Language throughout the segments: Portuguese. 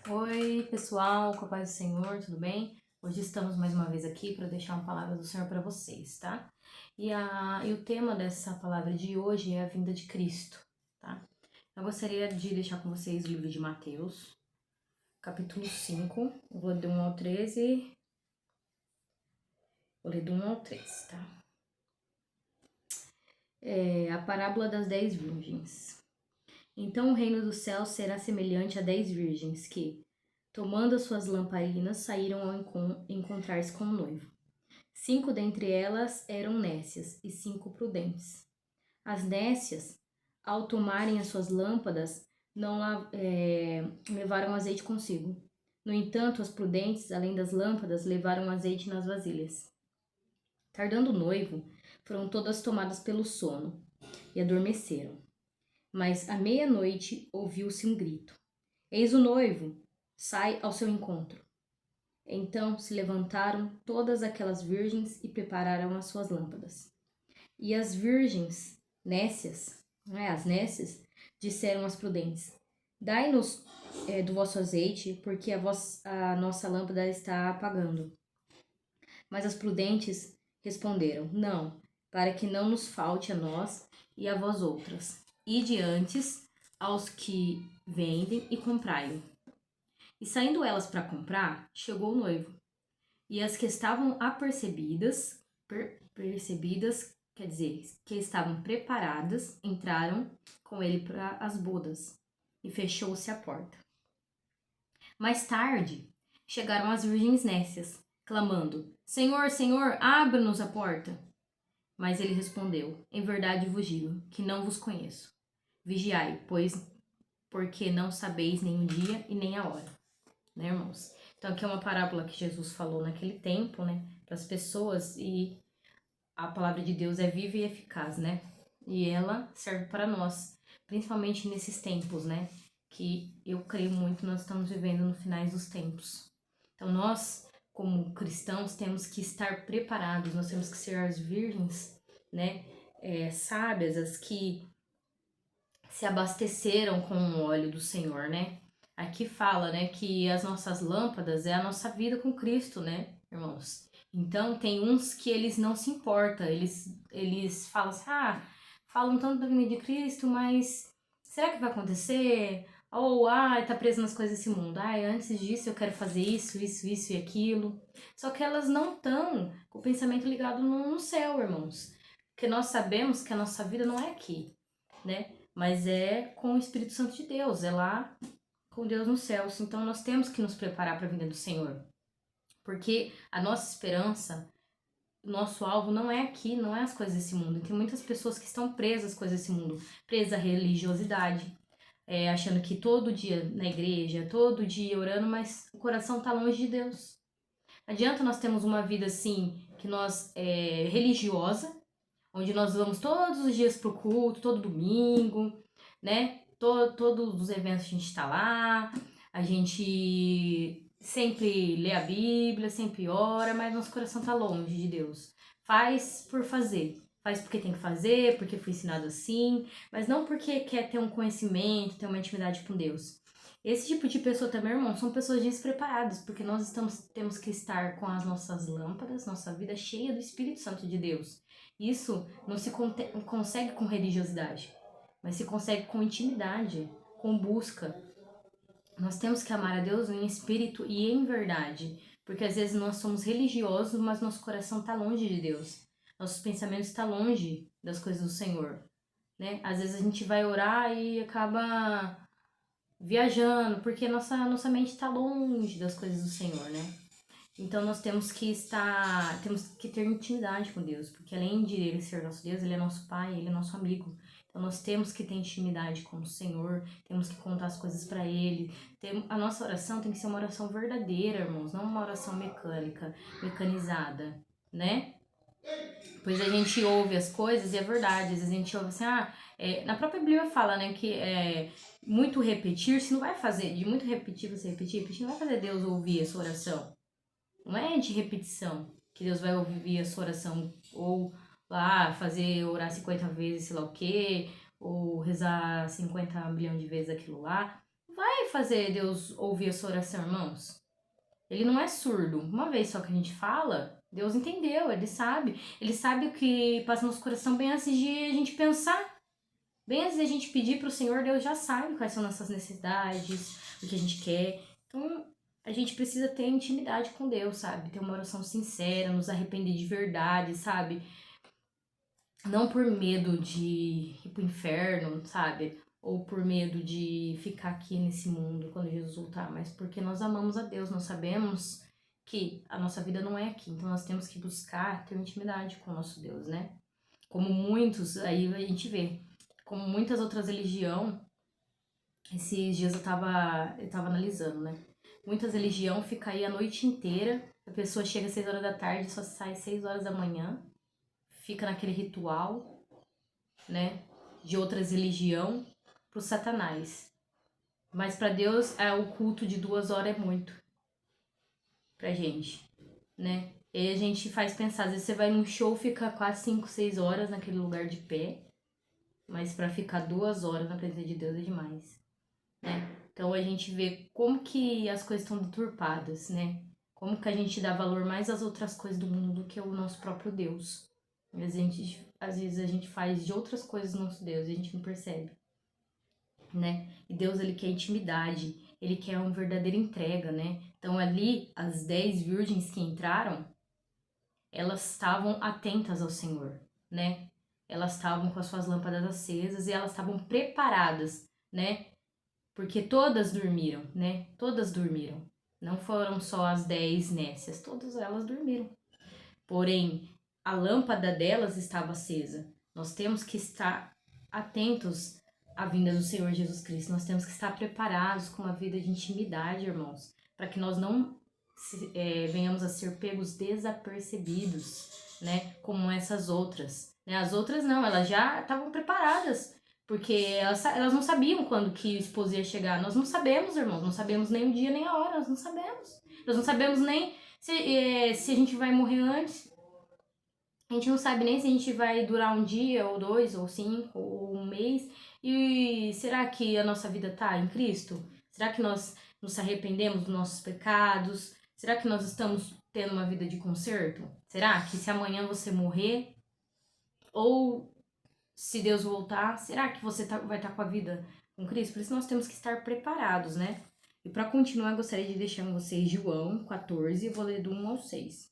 Oi, pessoal, com a paz do Senhor, tudo bem? Hoje estamos mais uma vez aqui para deixar uma palavra do Senhor para vocês, tá? E o tema dessa palavra de hoje é a vinda de Cristo, tá? Eu gostaria de deixar com vocês o livro de Mateus, capítulo 5, eu vou ler do 1 ao 13, vou ler do 1 ao 13, tá? É a parábola das 10 virgens. Então o reino dos céus será semelhante a 10 virgens que, tomando as suas lamparinas, saíram ao encontrar-se com o noivo. 5 dentre elas eram nécias e 5 prudentes. As nécias, ao tomarem as suas lâmpadas, não levaram azeite consigo. No entanto, as prudentes, além das lâmpadas, levaram azeite nas vasilhas. Tardando o noivo, foram todas tomadas pelo sono e adormeceram. Mas à meia-noite ouviu-se um grito: Eis o noivo! Sai ao seu encontro. Então se levantaram todas aquelas virgens e prepararam as suas lâmpadas. E as virgens nécias, as nécias, disseram às prudentes: Dai-nos do vosso azeite, porque a nossa lâmpada está apagando. Mas as prudentes responderam: Não, para que não nos falte a nós e a vós outras. Ide antes aos que vendem e comprai-o. E saindo elas para comprar, chegou o noivo. E as que estavam percebidas, quer dizer, que estavam preparadas, entraram com ele para as bodas. E fechou-se a porta. Mais tarde, chegaram as virgens nécias, clamando: Senhor, Senhor, abra-nos a porta. Mas ele respondeu: Em verdade vos digo que não vos conheço. Vigiai, pois, porque não sabeis nem o dia e nem a hora. Né, irmãos? Então, aqui é uma parábola que Jesus falou naquele tempo, né, para as pessoas, e a palavra de Deus é viva e eficaz, né? E ela serve para nós, principalmente nesses tempos, né? Que eu creio muito nós estamos vivendo no finais dos tempos. Então, nós, como cristãos, temos que estar preparados, nós temos que ser as virgens, né? Sábias, as que se abasteceram com o óleo do Senhor, né? Aqui fala, né, que as nossas lâmpadas é a nossa vida com Cristo, né, irmãos? Então, tem uns que eles não se importam, eles falam assim, falam tanto da vinda de Cristo, mas será que vai acontecer? Ou, tá preso nas coisas desse mundo. Antes disso eu quero fazer isso e aquilo. Só que elas não estão com o pensamento ligado no céu, irmãos. Porque nós sabemos que a nossa vida não é aqui, né? Mas é com o Espírito Santo de Deus, é lá com Deus nos céus. Então nós temos que nos preparar para a vinda do Senhor. Porque a nossa esperança, nosso alvo não é aqui, não é as coisas desse mundo. E tem muitas pessoas que estão presas às coisas desse mundo, presas à religiosidade, achando que todo dia na igreja, todo dia orando, mas o coração está longe de Deus. Adianta nós termos uma vida assim, que nós religiosa, onde nós vamos todos os dias pro culto, todo domingo, né? Todos os eventos a gente está lá, a gente sempre lê a Bíblia, sempre ora, mas nosso coração tá longe de Deus. Faz por fazer. Faz porque tem que fazer, porque foi ensinado assim, mas não porque quer ter um conhecimento, ter uma intimidade com Deus. Esse tipo de pessoa também, irmão, são pessoas despreparadas, porque nós temos que estar com as nossas lâmpadas, nossa vida cheia do Espírito Santo de Deus. Isso não se consegue com religiosidade, mas se consegue com intimidade, com busca. Nós temos que amar a Deus em espírito e em verdade, porque às vezes nós somos religiosos, mas nosso coração está longe de Deus. Nossos pensamentos estão longe das coisas do Senhor, né? Às vezes a gente vai orar e acaba viajando, porque nossa mente está longe das coisas do Senhor, né? Então nós temos que ter intimidade com Deus, porque além de Ele ser nosso Deus, Ele é nosso Pai, Ele é nosso amigo. Então nós temos que ter intimidade com o Senhor, temos que contar as coisas para Ele. A nossa oração tem que ser uma oração verdadeira, irmãos, não uma oração mecânica, mecanizada, né? Pois a gente ouve as coisas e é verdade, às vezes a gente ouve assim, na própria Bíblia fala, né, que muito repetir, se não vai fazer, de muito repetir, você repetir, não vai fazer Deus ouvir a sua oração. Não é de repetição que Deus vai ouvir a sua oração, ou lá fazer orar 50 vezes sei lá o quê, ou rezar 50 milhões de vezes aquilo lá. Não vai fazer Deus ouvir a sua oração, irmãos. Ele não é surdo. Uma vez só que a gente fala, Deus entendeu, ele sabe. Ele sabe o que passa no nosso coração bem antes de a gente pensar. Bem antes de a gente pedir pro Senhor, Deus já sabe quais são nossas necessidades, o que a gente quer. Então, a gente precisa ter intimidade com Deus, sabe? Ter uma oração sincera, nos arrepender de verdade, sabe? Não por medo de ir pro inferno, sabe? Ou por medo de ficar aqui nesse mundo quando Jesus voltar, mas porque nós amamos a Deus, nós sabemos que a nossa vida não é aqui, então nós temos que buscar ter intimidade com o nosso Deus, né? Como muitos, aí a gente vê, como muitas outras religiões, esses dias eu tava analisando, né? Muitas religiões ficam aí a noite inteira, a pessoa chega às 6 horas da tarde e só sai às 6 horas da manhã, fica naquele ritual, né? De outras religiões pro Satanás. Mas para Deus, o culto de 2 horas é muito pra gente, né? E aí a gente faz pensar, às vezes você vai num show, fica 4, 5, 6 horas naquele lugar de pé, mas para ficar 2 horas na presença de Deus é demais, né? Então a gente vê como que as coisas estão deturpadas, né? Como que a gente dá valor mais às outras coisas do mundo do que o nosso próprio Deus. Às vezes a gente faz de outras coisas o nosso Deus e a gente não percebe, né? E Deus, ele quer intimidade, ele quer uma verdadeira entrega, né? Então ali, as 10 virgens que entraram, elas estavam atentas ao Senhor, né? Elas estavam com as suas lâmpadas acesas e elas estavam preparadas, né? Porque todas dormiram, né? Todas dormiram. Não foram só as 10 nécias, todas elas dormiram. Porém, a lâmpada delas estava acesa. Nós temos que estar atentos à vinda do Senhor Jesus Cristo. Nós temos que estar preparados com uma vida de intimidade, irmãos, para que nós não venhamos a ser pegos desapercebidos, né? Como essas outras. Né? As outras não, elas já estavam preparadas. Porque elas não sabiam quando que o esposo ia chegar. Nós não sabemos, irmãos. Não sabemos nem o dia nem a hora. Nós não sabemos. Nós não sabemos nem se a gente vai morrer antes. A gente não sabe nem se a gente vai durar um dia, ou 2, ou 5, ou um mês. E será que a nossa vida tá em Cristo? Será que nós nos arrependemos dos nossos pecados? Será que nós estamos tendo uma vida de conserto? Será que se amanhã você morrer, ou se Deus voltar, será que você vai estar com a vida com Cristo? Por isso nós temos que estar preparados, né? E para continuar, eu gostaria de deixar com vocês João 14, eu vou ler do 1 ao 6.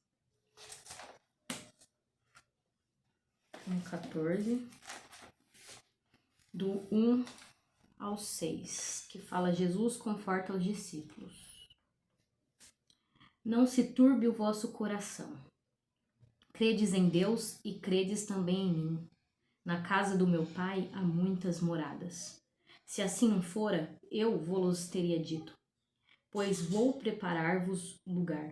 14, do 1 ao 6, que fala: Jesus conforta os discípulos. Não se turbe o vosso coração. Credes em Deus e credes também em mim. Na casa do meu pai há muitas moradas. Se assim não fora, eu vos teria dito, pois vou preparar-vos lugar.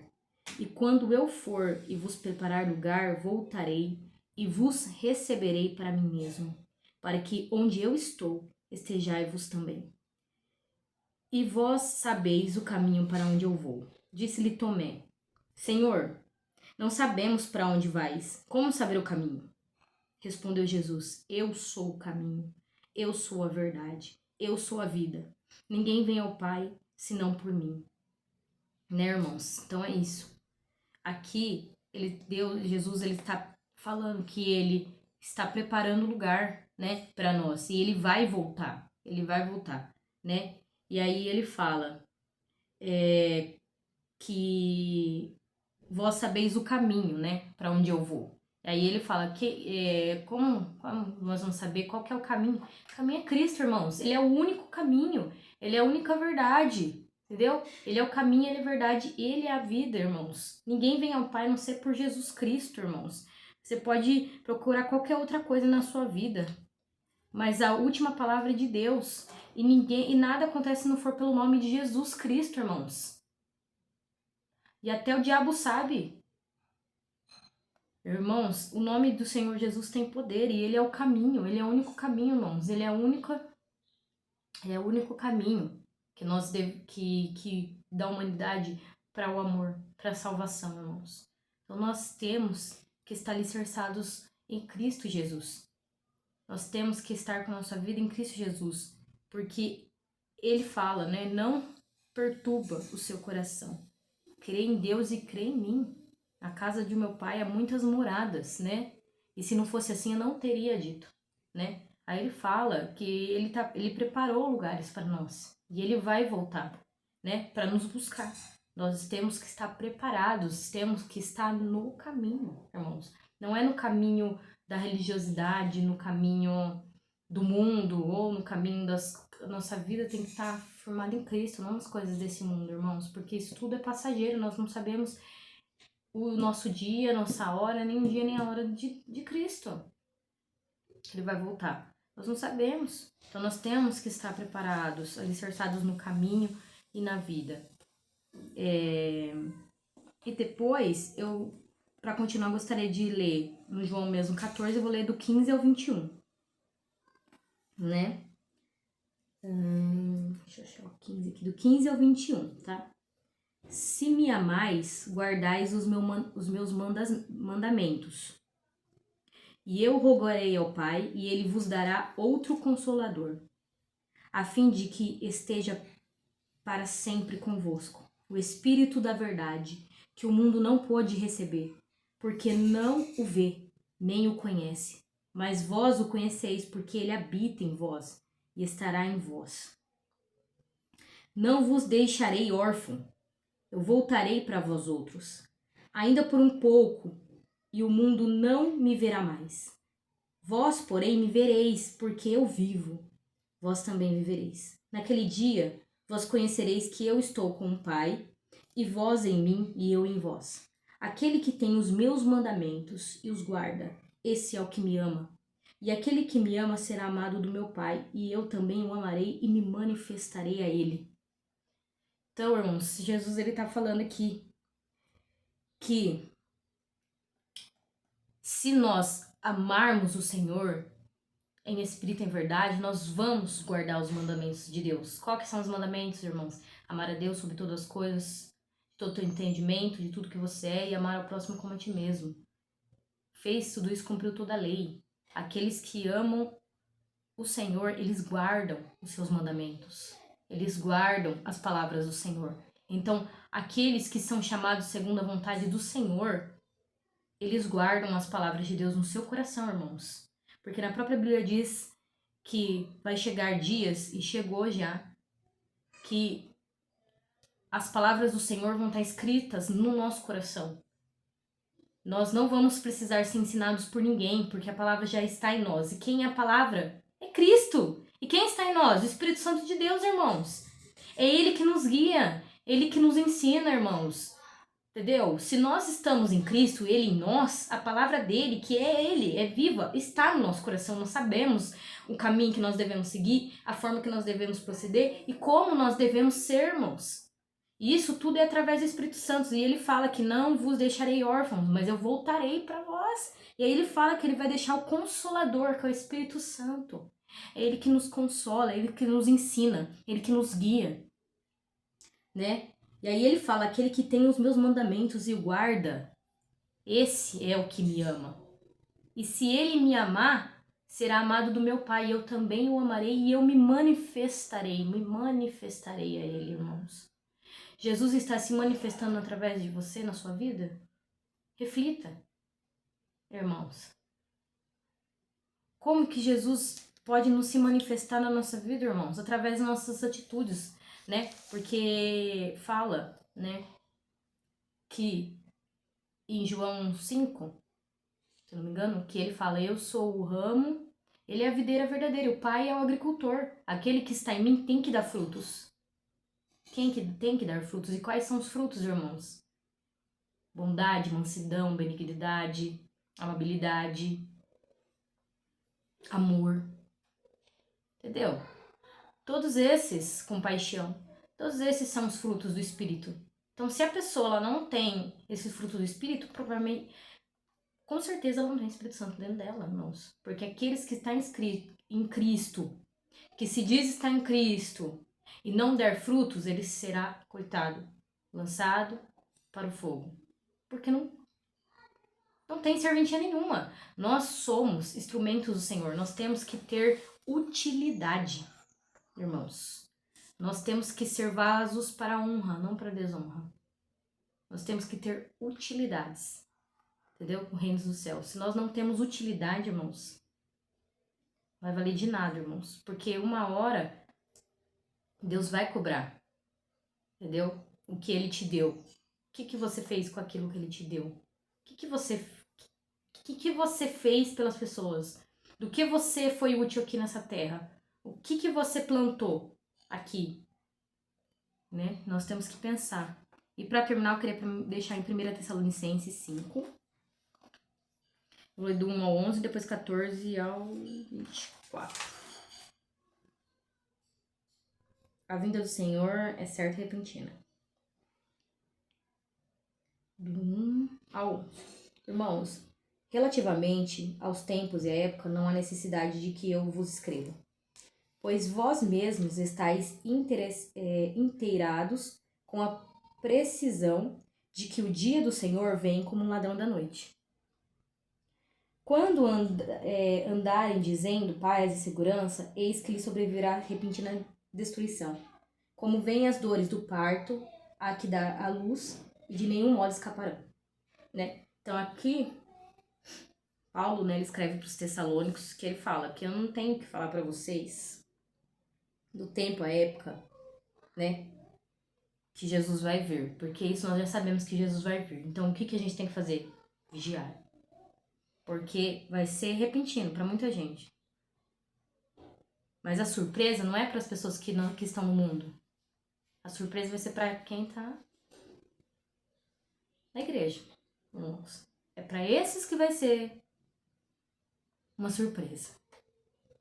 E quando eu for e vos preparar lugar, voltarei e vos receberei para mim mesmo, para que onde eu estou, estejai-vos também. E vós sabeis o caminho para onde eu vou. Disse-lhe Tomé: Senhor, não sabemos para onde vais. Como saber o caminho? Respondeu Jesus: Eu sou o caminho, eu sou a verdade, eu sou a vida. Ninguém vem ao Pai senão por mim. Né, irmãos? Então é isso. Aqui, Jesus, ele está falando que ele está preparando o lugar, né, para nós. E ele vai voltar. Ele vai voltar, né? E aí ele fala que vós sabeis o caminho, né, para onde eu vou. Aí ele fala que como nós vamos saber qual que é o caminho? O caminho é Cristo, irmãos. Ele é o único caminho. Ele é a única verdade. Entendeu? Ele é o caminho, ele é a verdade, ele é a vida, irmãos. Ninguém vem ao Pai a não ser por Jesus Cristo, irmãos. Você pode procurar qualquer outra coisa na sua vida, mas a última palavra é de Deus. E nada acontece se não for pelo nome de Jesus Cristo, irmãos. E até o diabo sabe. Irmãos, o nome do Senhor Jesus tem poder e ele é o caminho, ele é o único caminho, irmãos. Ele é o único caminho que da humanidade para o amor, para a salvação, irmãos. Então nós temos que estar alicerçados em Cristo Jesus. Nós temos que estar com a nossa vida em Cristo Jesus, porque ele fala, né? Não perturba o seu coração. Crê em Deus e crê em mim. Na casa de meu pai há muitas moradas, né? E se não fosse assim, eu não teria dito, né? Aí ele fala que ele preparou lugares para nós e ele vai voltar, né? Para nos buscar. Nós temos que estar preparados, temos que estar no caminho, irmãos. Não é no caminho da religiosidade, no caminho do mundo ou no caminho das. A nossa vida tem que estar formada em Cristo, não nas coisas desse mundo, irmãos, porque isso tudo é passageiro, nós não sabemos o nosso dia, a nossa hora, nem o dia nem a hora de Cristo. Ele vai voltar. Nós não sabemos. Então nós temos que estar preparados, alicerçados no caminho e na vida. E depois, para continuar, gostaria de ler no João mesmo 14, eu vou ler do 15 ao 21. Né? Deixa eu achar o 15 aqui, do 15 ao 21, tá? Se me amais, guardais os meus mandamentos. E eu rogarei ao Pai, e ele vos dará outro consolador, a fim de que esteja para sempre convosco. O Espírito da verdade, que o mundo não pôde receber, porque não o vê, nem o conhece. Mas vós o conheceis, porque ele habita em vós e estará em vós. Não vos deixarei órfão, eu voltarei para vós outros. Ainda por um pouco, e o mundo não me verá mais. Vós, porém, me vereis, porque eu vivo. Vós também vivereis. Naquele dia, vós conhecereis que eu estou com o Pai, e vós em mim e eu em vós. Aquele que tem os meus mandamentos e os guarda, esse é o que me ama. E aquele que me ama será amado do meu Pai, e eu também o amarei e me manifestarei a ele. Então, irmãos, Jesus ele está falando aqui que se nós amarmos o Senhor em espírito e em verdade, nós vamos guardar os mandamentos de Deus. Qual que são os mandamentos, irmãos? Amar a Deus sobre todas as coisas, de todo o teu entendimento, de tudo que você é, e amar ao próximo como a ti mesmo. Fez tudo isso, cumpriu toda a lei. Aqueles que amam o Senhor, eles guardam os seus mandamentos. Eles guardam as palavras do Senhor. Então, aqueles que são chamados segundo a vontade do Senhor, eles guardam as palavras de Deus no seu coração, irmãos. Porque na própria Bíblia diz que vai chegar dias, e chegou já, que as palavras do Senhor vão estar escritas no nosso coração. Nós não vamos precisar ser ensinados por ninguém, porque a palavra já está em nós. E quem é a palavra? É Cristo. E quem está em nós? O Espírito Santo de Deus, irmãos. É Ele que nos guia, Ele que nos ensina, irmãos. Entendeu? Se nós estamos em Cristo, Ele em nós, a palavra dele, que é Ele, é viva, está no nosso coração. Nós sabemos o caminho que nós devemos seguir, a forma que nós devemos proceder e como nós devemos ser, irmãos. E isso tudo é através do Espírito Santo. E ele fala que não vos deixarei órfãos, mas eu voltarei para vós. E aí ele fala que ele vai deixar o Consolador, que é o Espírito Santo. É ele que nos consola, é ele que nos ensina, é ele que nos guia, né? E aí ele fala, aquele que tem os meus mandamentos e o guarda, esse é o que me ama. E se ele me amar, será amado do meu Pai, e eu também o amarei e eu me manifestarei a ele, irmãos. Jesus está se manifestando através de você na sua vida? Reflita, irmãos. Como que Jesus pode nos se manifestar na nossa vida, irmãos? Através das nossas atitudes, né? Porque fala, né, que em João 5, se não me engano, que ele fala, eu sou o ramo, ele é a videira verdadeira, o Pai é o agricultor. Aquele que está em mim tem que dar frutos. Quem que tem que dar frutos? E quais são os frutos, irmãos? Bondade, mansidão, benignidade, amabilidade, amor. Entendeu? Todos esses, compaixão, todos esses são os frutos do Espírito. Então, se a pessoa ela não tem esse fruto do Espírito, provavelmente, com certeza ela não tem Espírito Santo dentro dela, irmãos. Porque aqueles que estão em Cristo, que se diz estar em Cristo e não der frutos, ele será, coitado, lançado para o fogo. Porque não tem serventia nenhuma. Nós somos instrumentos do Senhor. Nós temos que ter utilidade, irmãos. Nós temos que ser vasos para honra, não para desonra. Nós temos que ter utilidades, entendeu? O reino dos céus. Se nós não temos utilidade, irmãos, não vai valer de nada, irmãos. Porque uma hora Deus vai cobrar, entendeu? O que Ele te deu. O que você fez com aquilo que Ele te deu? O que você fez pelas pessoas? Do que você foi útil aqui nessa terra? O que você plantou aqui? Né? Nós temos que pensar. E para terminar, eu queria deixar em 1 Tessalonicenses 5. Vou ler do 1 ao 11, depois 14 ao 24. A vinda do Senhor é certa e repentina. Do 1 ao 11. Irmãos, relativamente aos tempos e à época, não há necessidade de que eu vos escreva, pois vós mesmos estáis inteirados com a precisão de que o dia do Senhor vem como um ladrão da noite. Quando andarem dizendo paz e segurança, eis que lhe sobrevirá repentina destruição. Como vêm as dores do parto, há que dar à luz, e de nenhum modo escaparão. Né? Então aqui, Paulo, né, ele escreve para os Tessalônicos, que ele fala que eu não tenho que falar para vocês do tempo, a época, né, que Jesus vai vir. Porque isso nós já sabemos que Jesus vai vir. Então o que a gente tem que fazer? Vigiar. Porque vai ser repentino para muita gente. Mas a surpresa não é para as pessoas que estão no mundo. A surpresa vai ser para quem tá na igreja. É para esses que vai ser uma surpresa.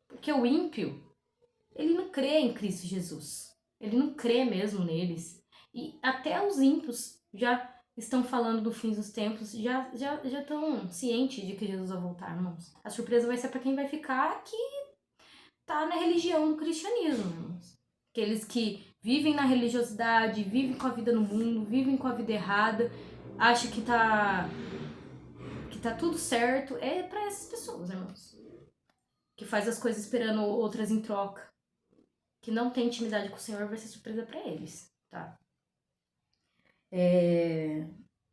Porque o ímpio, ele não crê em Cristo Jesus. Ele não crê mesmo neles. E até os ímpios já estão falando do fim dos tempos, já estão cientes de que Jesus vai voltar, irmãos. A surpresa vai ser para quem vai ficar aqui, tá na religião do cristianismo, irmãos. Aqueles que vivem na religiosidade, vivem com a vida no mundo, vivem com a vida errada, acham que tá tudo certo. É para essas pessoas, irmãos. Que faz as coisas esperando outras em troca. Que não tem intimidade com o Senhor, vai ser surpresa para eles, tá?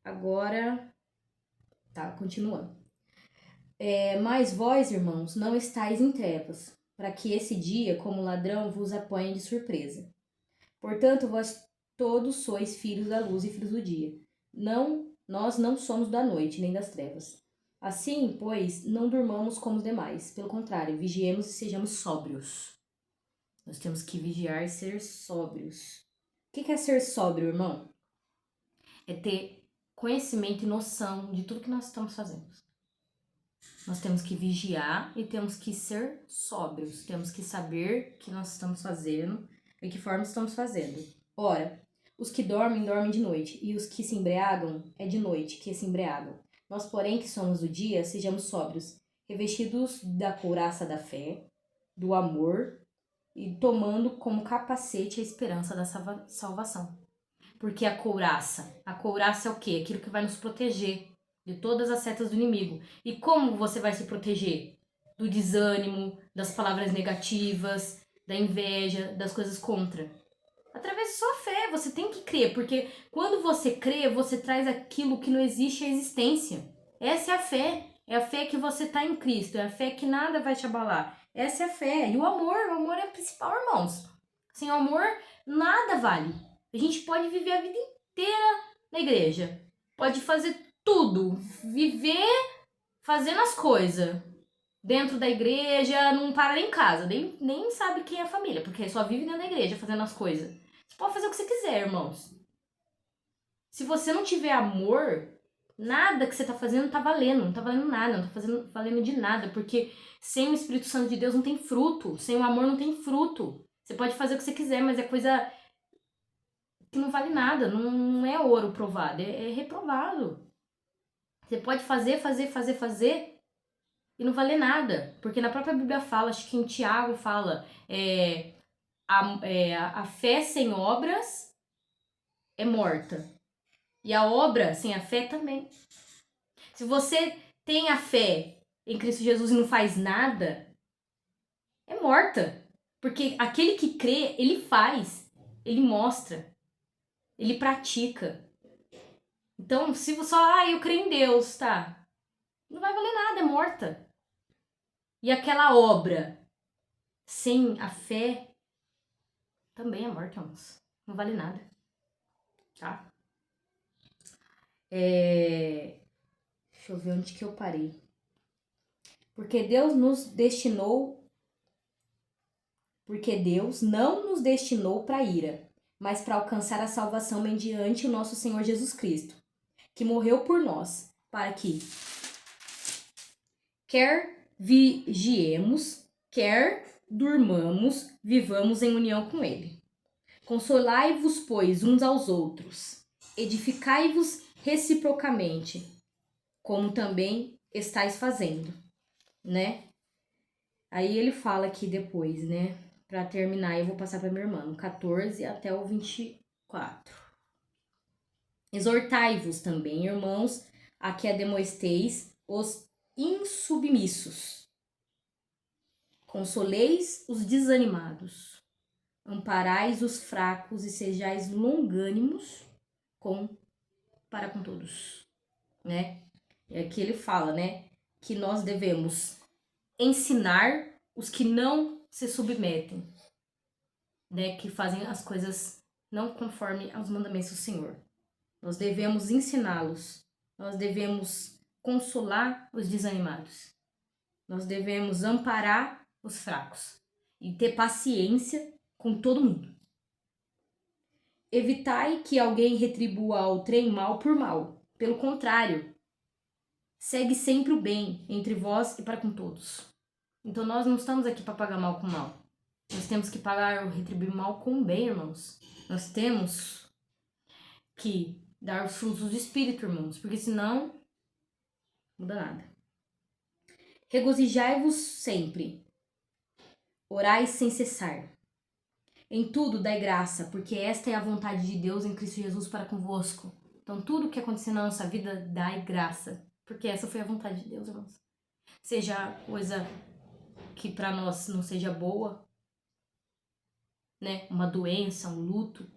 Agora, tá, continuando. Mas vós, irmãos, não estáis em trevas, para que esse dia, como ladrão, vos apanhe de surpresa. Portanto, vós todos sois filhos da luz e filhos do dia. Nós não somos da noite, nem das trevas. Assim, pois, não durmamos como os demais. Pelo contrário, vigiemos e sejamos sóbrios. Nós temos que vigiar e ser sóbrios. O que é ser sóbrio, irmão? É ter conhecimento e noção de tudo que nós estamos fazendo. Nós temos que vigiar e temos que ser sóbrios. Temos que saber o que nós estamos fazendo e que forma estamos fazendo. Ora, os que dormem, dormem de noite, e os que se embriagam, é de noite que se embriagam. Nós, porém, que somos do dia, sejamos sóbrios, revestidos da couraça da fé, do amor, e tomando como capacete a esperança da salvação. Porque a couraça é o quê? Aquilo que vai nos proteger de todas as setas do inimigo. E como você vai se proteger? Do desânimo, das palavras negativas, da inveja, das coisas contra. Através de sua fé, você tem que crer, porque quando você crê, você traz aquilo que não existe à existência. Essa é a fé. É a fé que você está em Cristo, é a fé que nada vai te abalar. Essa é a fé. E o amor é o principal, irmãos. Sem o amor, nada vale. A gente pode viver a vida inteira na igreja. Pode fazer tudo. Viver fazendo as coisas. Dentro da igreja, não para em casa. Nem sabe quem é a família, porque só vive dentro da igreja fazendo as coisas. Você pode fazer o que você quiser, irmãos. Se você não tiver amor, nada que você tá fazendo tá valendo. Não tá valendo nada, não tá valendo de nada. Porque sem o Espírito Santo de Deus não tem fruto. Sem o amor não tem fruto. Você pode fazer o que você quiser, mas é coisa que não vale nada, não é ouro provado, é reprovado. Você pode fazer e não valer nada. Porque na própria Bíblia fala, acho que em Tiago fala, a fé sem obras é morta. E a obra sem a fé também. Se você tem a fé em Cristo Jesus e não faz nada, é morta. Porque aquele que crê, ele faz. ele mostra, ele pratica. Então, se você só, eu creio em Deus, tá? Não vai valer nada, é morta. E aquela obra sem a fé também é morta, irmãos. Não vale nada, tá? Deixa eu ver onde que eu parei. Porque Deus não nos destinou para ira, mas para alcançar a salvação mediante o nosso Senhor Jesus Cristo, que morreu por nós, para que quer vigiemos, quer durmamos, vivamos em união com ele. Consolai-vos, pois, uns aos outros, edificai-vos reciprocamente, como também estáis fazendo, né? Aí ele fala aqui depois, né? Para terminar, eu vou passar para minha irmã, no 14 até o 24. Exortai-vos também, irmãos, a que ademoesteis os insubmissos. Consoleis os desanimados. Amparais os fracos e sejais longânimos para com todos, né? E aqui ele fala, né, que nós devemos ensinar os que não se submetem, né, que fazem as coisas não conforme aos mandamentos do Senhor. Nós devemos ensiná-los, nós devemos consolar os desanimados, nós devemos amparar os fracos e ter paciência com todo mundo. Evitai que alguém retribua ao trem mal por mal. Pelo contrário, segue sempre o bem entre vós e para com todos. Então nós não estamos aqui para pagar mal com mal. Nós temos que pagar ou retribuir mal com o bem, irmãos. Nós temos que dar os frutos do Espírito, irmãos, porque senão não muda nada. Regozijai-vos sempre. Orai sem cessar. Em tudo dai graça, porque esta é a vontade de Deus em Cristo Jesus para convosco. Então tudo que acontecer na nossa vida, dai graça, porque essa foi a vontade de Deus, irmãos. Seja coisa que para nós não seja boa, né? Uma doença, um luto,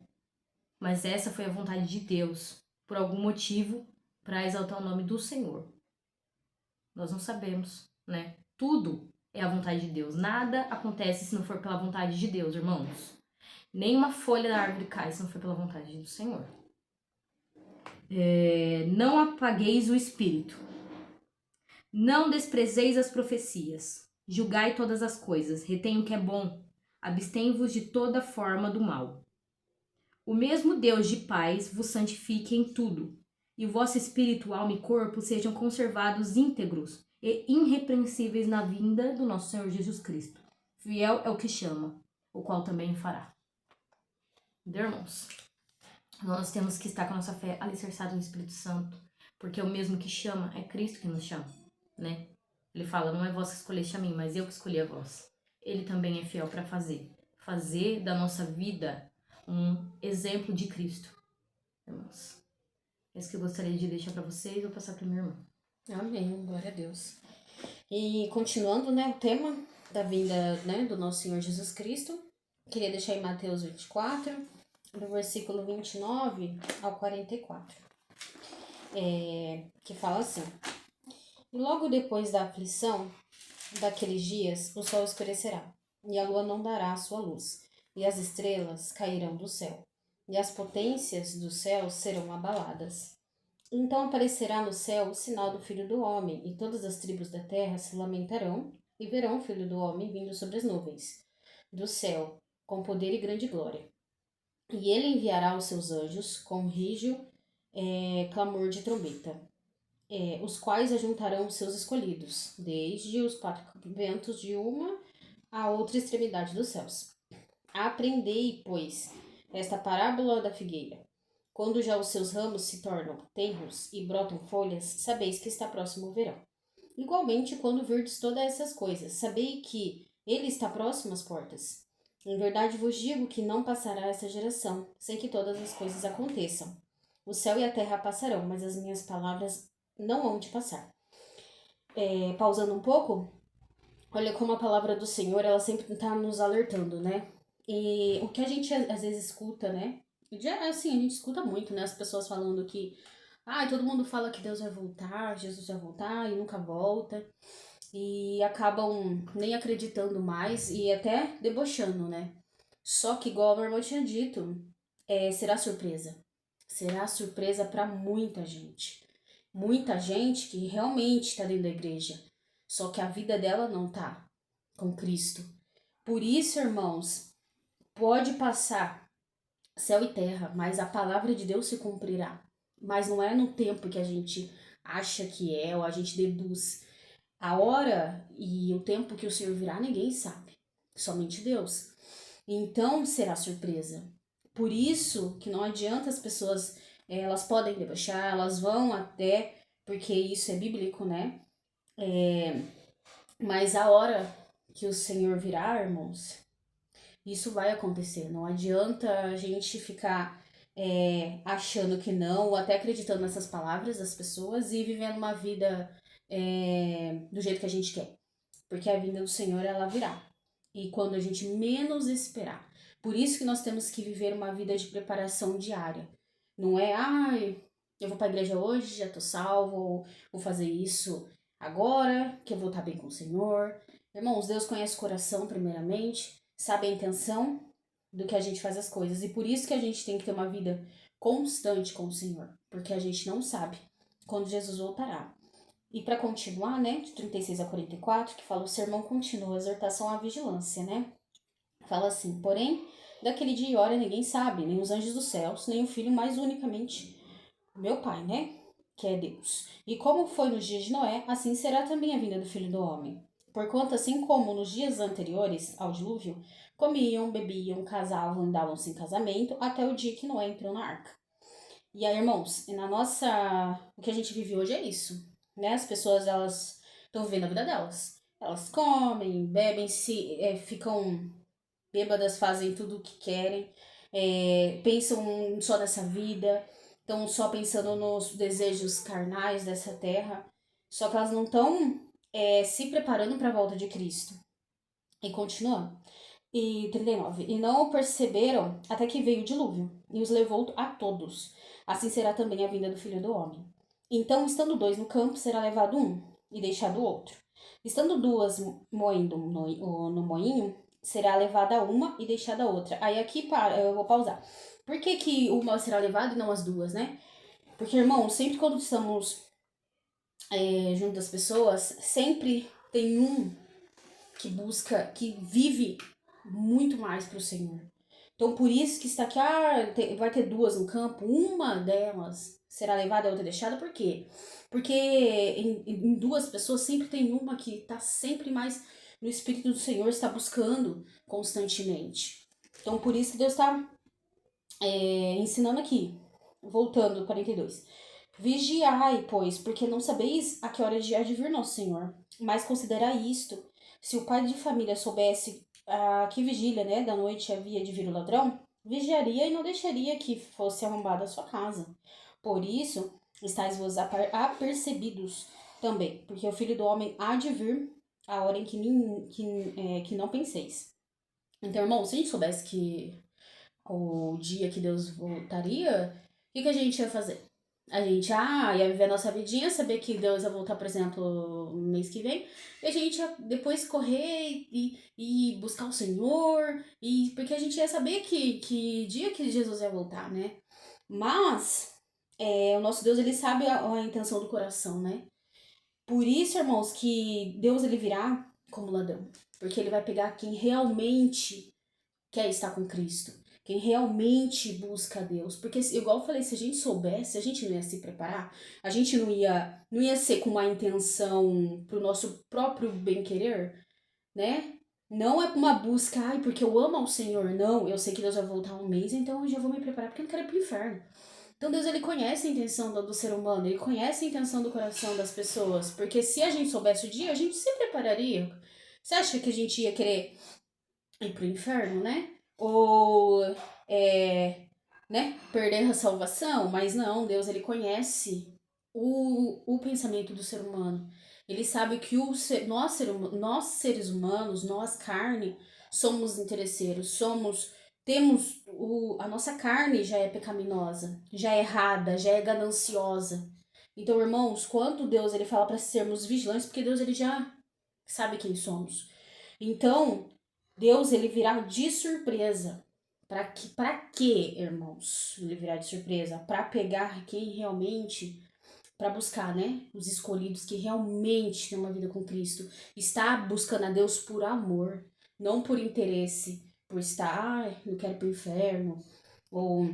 mas essa foi a vontade de Deus, por algum motivo, para exaltar o nome do Senhor. Nós não sabemos, né? Tudo é a vontade de Deus. Nada acontece se não for pela vontade de Deus, irmãos. Nenhuma folha da árvore cai se não for pela vontade do Senhor. Não apagueis o espírito. Não desprezeis as profecias. Julgai todas as coisas. Retenham o que é bom. Abstém-vos de toda forma do mal. O mesmo Deus de paz vos santifique em tudo, e o vosso espírito, alma e corpo sejam conservados íntegros e irrepreensíveis na vinda do nosso Senhor Jesus Cristo. Fiel é o que chama, o qual também o fará. Entendeu, irmãos? Nós temos que estar com a nossa fé alicerçada no Espírito Santo, porque o mesmo que chama é Cristo que nos chama, né? Ele fala, não é vós que escolheste a mim, mas eu que escolhi a vós. Ele também é fiel para fazer da nossa vida um exemplo de Cristo, irmãos. É isso que eu gostaria de deixar para vocês, vou passar para minha irmã. Amém, glória a Deus. E continuando, né, o tema da vinda, né, do nosso Senhor Jesus Cristo, queria deixar em Mateus 24, do versículo 29 ao 44, que fala assim: E logo depois da aflição daqueles dias, o sol escurecerá, e a lua não dará a sua luz, e as estrelas cairão do céu, e as potências do céu serão abaladas. Então aparecerá no céu o sinal do Filho do Homem, e todas as tribos da terra se lamentarão e verão o Filho do Homem vindo sobre as nuvens do céu, com poder e grande glória. E ele enviará os seus anjos com rígio clamor de trombeta, os quais ajuntarão os seus escolhidos, desde os quatro ventos de uma à outra extremidade dos céus. Aprendei, pois, esta parábola da figueira. Quando já os seus ramos se tornam tenros e brotam folhas, sabeis que está próximo o verão. Igualmente, quando virdes todas essas coisas, sabei que ele está próximo às portas. Em verdade vos digo que não passará essa geração, sem que todas as coisas aconteçam. O céu e a terra passarão, mas as minhas palavras não hão de passar. Pausando um pouco, olha como a palavra do Senhor, ela sempre está nos alertando, né? E o que a gente às vezes escuta, né? Assim, a gente escuta muito, né? As pessoas falando que, todo mundo fala que Deus vai voltar, Jesus vai voltar e nunca volta. E acabam nem acreditando mais e até debochando, né? Só que, igual a minha irmã tinha dito, será surpresa. Será surpresa para muita gente. Muita gente que realmente está dentro da igreja. Só que a vida dela não tá com Cristo. Por isso, irmãos, pode passar céu e terra, mas a palavra de Deus se cumprirá. Mas não é no tempo que a gente acha que é, ou a gente deduz. A hora e o tempo que o Senhor virá, ninguém sabe. Somente Deus. Então será surpresa. Por isso que não adianta as pessoas, elas podem debochar, elas vão até, porque isso é bíblico, né? Mas a hora que o Senhor virá, irmãos, isso vai acontecer. Não adianta a gente ficar achando que não, ou até acreditando nessas palavras das pessoas e vivendo uma vida do jeito que a gente quer. Porque a vinda do Senhor, ela virá. E quando a gente menos esperar. Por isso que nós temos que viver uma vida de preparação diária. Não é, eu vou para a igreja hoje, já tô salvo, vou fazer isso agora, que eu vou estar bem com o Senhor. Irmãos, Deus conhece o coração primeiramente, sabe a intenção do que a gente faz as coisas. E por isso que a gente tem que ter uma vida constante com o Senhor. Porque a gente não sabe quando Jesus voltará. E para continuar, né, de 36 a 44, que fala o sermão continua, exortação à vigilância, né? Fala assim: porém, daquele dia e hora ninguém sabe, nem os anjos dos céus, nem o Filho, mais unicamente o meu Pai, né? Que é Deus. E como foi nos dias de Noé, assim será também a vinda do Filho do Homem. Porquanto, assim como nos dias anteriores ao dilúvio, comiam, bebiam, casavam e davam-se em casamento, até o dia que Noé entrou na arca. E aí, irmãos, o que a gente vive hoje é isso, né? As pessoas, elas estão vivendo a vida delas. Elas comem, bebem, ficam bêbadas, fazem tudo o que querem, pensam só nessa vida, estão só pensando nos desejos carnais dessa terra, só que elas não estão se preparando para a volta de Cristo. E continuando. E 39. E não o perceberam até que veio o dilúvio, e os levou a todos. Assim será também a vinda do Filho do Homem. Então, estando dois no campo, será levado um, e deixado o outro. Estando duas moendo no moinho, será levada uma e deixada a outra. Aí aqui eu vou pausar. Por que, que uma será levada e não as duas, né? Porque, irmão, sempre quando estamos junto das pessoas, sempre tem um que busca, que vive muito mais para o Senhor. Então, por isso que está aqui, vai ter duas no campo, uma delas será levada e a outra deixada, por quê? Porque em duas pessoas sempre tem uma que está sempre mais no Espírito do Senhor, está buscando constantemente. Então, por isso que Deus está ensinando aqui, voltando, 42. Vigiai, pois, porque não sabeis a que hora de há de vir nosso Senhor. Mas considerai isto, se o pai de família soubesse a que vigília, né, da noite havia de vir o ladrão, vigiaria e não deixaria que fosse arrombada a sua casa. Por isso, estáis vos apercebidos também, porque o Filho do Homem há de vir a hora em que não penseis. Então, irmão, se a gente soubesse que o dia que Deus voltaria, o que a gente ia fazer? A gente ia viver a nossa vidinha, saber que Deus ia voltar, por exemplo, no mês que vem, e a gente ia depois correr e buscar o Senhor, porque a gente ia saber que dia que Jesus ia voltar, né? Mas o nosso Deus, ele sabe a intenção do coração, né? Por isso, irmãos, que Deus, ele virá como ladrão, porque ele vai pegar quem realmente quer estar com Cristo, quem realmente busca a Deus. Porque, igual eu falei, se a gente soubesse, a gente não ia se preparar, a gente não ia ser com uma intenção pro nosso próprio bem-querer, né? Não é uma busca, porque eu amo ao Senhor, não, eu sei que Deus vai voltar um mês, então eu já vou me preparar porque eu não quero ir pro inferno. Então Deus, ele conhece a intenção do ser humano, ele conhece a intenção do coração das pessoas, porque se a gente soubesse o dia, a gente se prepararia. Você acha que a gente ia querer ir pro inferno, né? Ou, perder a salvação? Mas não, Deus, ele conhece o pensamento do ser humano. Ele sabe que nós seres humanos, nós carne, somos interesseiros, temos a nossa carne já é pecaminosa, já é errada, já é gananciosa. Então, irmãos, quando Deus ele fala para sermos vigilantes, porque Deus ele já sabe quem somos. Então, Deus ele virá de surpresa. Para quê, irmãos? Ele virá de surpresa para pegar quem realmente, para buscar, né, os escolhidos que realmente têm uma vida com Cristo, está buscando a Deus por amor, não por interesse, por estar, eu quero ir pro inferno, ou,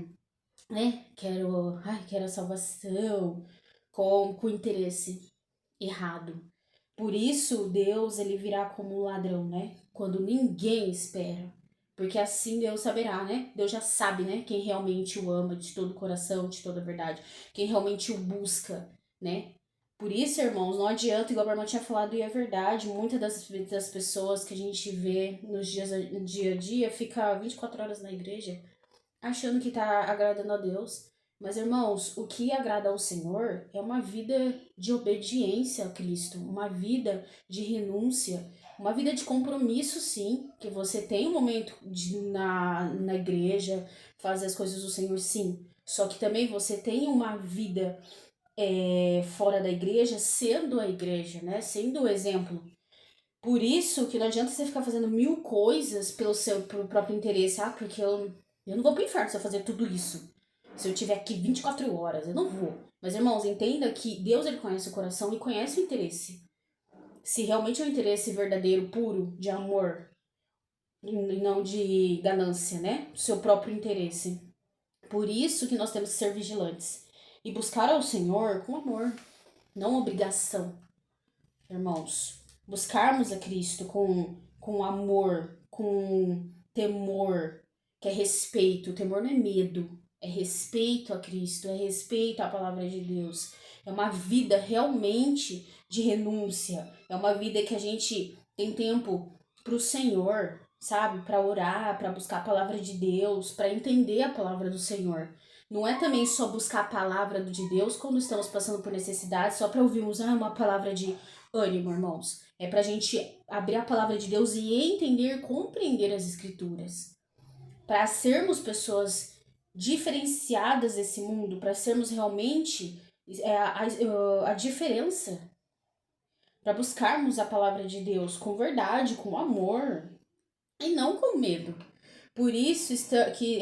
né, quero a salvação, com interesse errado. Por isso, Deus, ele virá como um ladrão, né? Quando ninguém espera. Porque assim Deus saberá, né? Deus já sabe, né? Quem realmente o ama de todo o coração, de toda a verdade. Quem realmente o busca, né? Por isso, irmãos, não adianta, igual a minha irmã tinha falado, e é verdade, muitas das pessoas que a gente vê nos no dia a dia fica 24 horas na igreja achando que tá agradando a Deus. Mas, irmãos, o que agrada ao Senhor é uma vida de obediência a Cristo, uma vida de renúncia, uma vida de compromisso, sim. Que você tem um momento na igreja, fazer as coisas do Senhor, sim. Só que também você tem uma vida fora da igreja, sendo a igreja, né? Sendo o exemplo. Por isso que não adianta você ficar fazendo mil coisas pelo próprio interesse. Ah, porque eu não vou pro inferno se eu fazer tudo isso. Se eu tiver aqui 24 horas, eu não vou. Mas, irmãos, entenda que Deus ele conhece o coração e conhece o interesse. Se realmente é um interesse verdadeiro, puro, de amor, e não de ganância, né? Seu próprio interesse. Por isso que nós temos que ser vigilantes. E buscar ao Senhor com amor, não obrigação, irmãos. Buscarmos a Cristo com amor, com temor, que é respeito. O temor não é medo, é respeito a Cristo, é respeito à palavra de Deus. É uma vida realmente de renúncia. É uma vida que a gente tem tempo para o Senhor, sabe? Para orar, para buscar a palavra de Deus, para entender a palavra do Senhor. Não é também só buscar a palavra de Deus quando estamos passando por necessidade, só para ouvirmos uma palavra de ânimo, irmãos. É pra gente abrir a palavra de Deus e entender, compreender as escrituras. Para sermos pessoas diferenciadas desse mundo, para sermos realmente a diferença. Para buscarmos a palavra de Deus com verdade, com amor e não com medo. Por isso que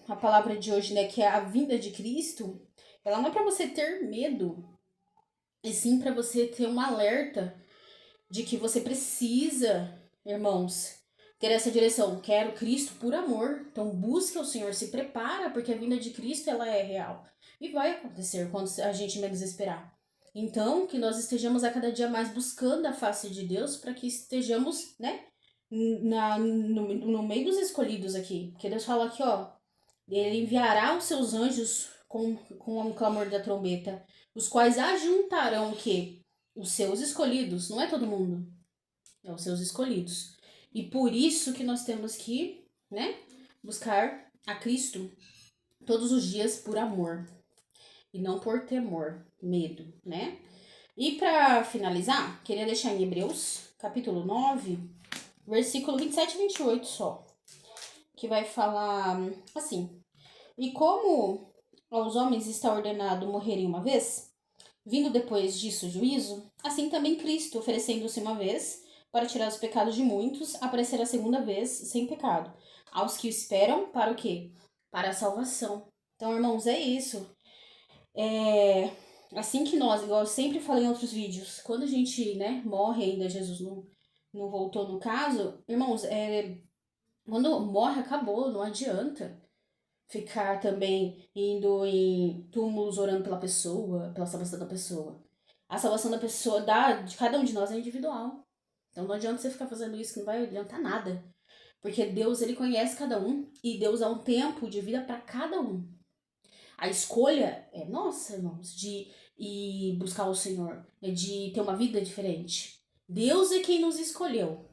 a palavra de hoje, né, que é a vinda de Cristo, ela não é para você ter medo, e sim para você ter um alerta de que você precisa, irmãos, ter essa direção. Quero Cristo por amor. Então busque o Senhor, se prepara, porque a vinda de Cristo ela é real. E vai acontecer quando a gente menos esperar. Então, que nós estejamos a cada dia mais buscando a face de Deus para que estejamos, né, no meio dos escolhidos aqui. Porque Deus fala aqui, ó, ele enviará os seus anjos com o clamor da trombeta, os quais ajuntarão o quê? Os seus escolhidos, não é todo mundo, é os seus escolhidos. E por isso que nós temos que, né, buscar a Cristo todos os dias por amor e não por temor, medo, né? E para finalizar, queria deixar em Hebreus, capítulo 9, versículo 27 e 28 só, que vai falar assim: E como aos homens está ordenado morrerem uma vez, vindo depois disso o juízo, assim também Cristo, oferecendo-se uma vez para tirar os pecados de muitos, aparecerá a segunda vez sem pecado, aos que o esperam para o quê? Para a salvação. Então, irmãos, é isso. É assim que nós, igual eu sempre falei em outros vídeos, quando a gente, né, morre ainda, Jesus não voltou no caso, irmãos, quando morre, acabou, não adianta ficar também indo em túmulos orando pela pessoa, pela salvação da pessoa. A salvação da pessoa, de cada um de nós é individual. Então não adianta você ficar fazendo isso que não vai adiantar nada. Porque Deus, ele conhece cada um e Deus dá um tempo de vida para cada um. A escolha é nossa, irmãos, de ir buscar o Senhor, de ter uma vida diferente. Deus é quem nos escolheu,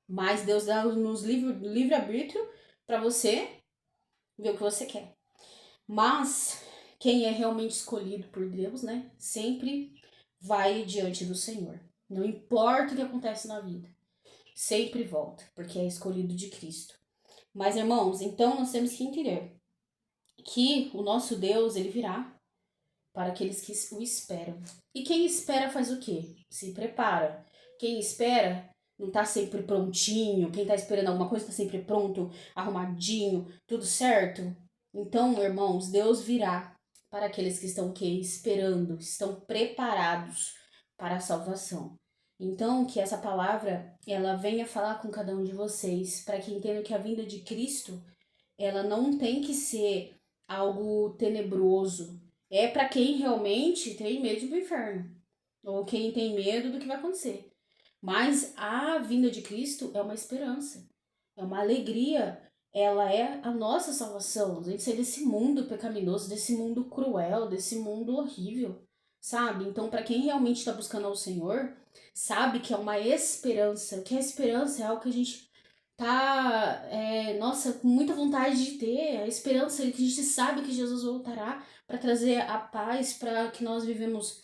mas Deus dá-nos livre-arbítrio para você ver o que você quer. Mas quem é realmente escolhido por Deus, né, sempre vai diante do Senhor. Não importa o que acontece na vida. sempre volta, porque é escolhido de Cristo. Mas, irmãos, então nós temos que entender que o nosso Deus, ele virá para aqueles que o esperam. E quem espera faz o quê? Se prepara. Quem espera não tá sempre prontinho, quem tá esperando alguma coisa tá sempre pronto, arrumadinho, tudo certo. Então, irmãos, Deus virá para aqueles que estão o quê? Esperando, estão preparados para a salvação. Então, que essa palavra, ela venha falar com cada um de vocês, para que entendam que a vinda de Cristo, ela não tem que ser algo tenebroso. É para quem realmente tem medo do inferno, ou quem tem medo do que vai acontecer. Mas a vinda de Cristo é uma esperança, é uma alegria, ela é a nossa salvação. A gente sair desse mundo pecaminoso, desse mundo cruel, desse mundo horrível, sabe? Então, para quem realmente está buscando ao Senhor, sabe que é uma esperança. O que é esperança é algo que a gente tá, nossa, com muita vontade de ter, a esperança que a gente sabe que Jesus voltará para trazer a paz, para que nós vivemos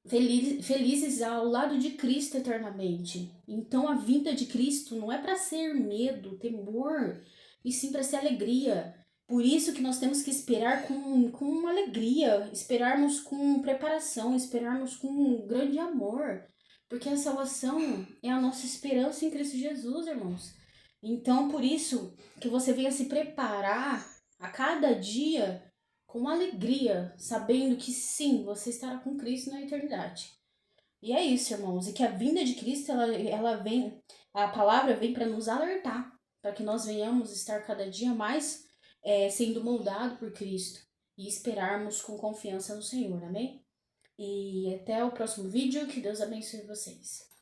felizes ao lado de Cristo eternamente. Então a vinda de Cristo não é para ser medo, temor, e sim para ser alegria. Por isso que nós temos que esperar com alegria, esperarmos com preparação, esperarmos com um grande amor. Porque a salvação é a nossa esperança em Cristo Jesus, irmãos. Então, por isso que você venha se preparar a cada dia com alegria, sabendo que sim, você estará com Cristo na eternidade. E é isso, irmãos, e que a vinda de Cristo, ela vem, a palavra vem para nos alertar, para que nós venhamos estar cada dia mais sendo moldado por Cristo e esperarmos com confiança no Senhor, amém? E até o próximo vídeo, que Deus abençoe vocês.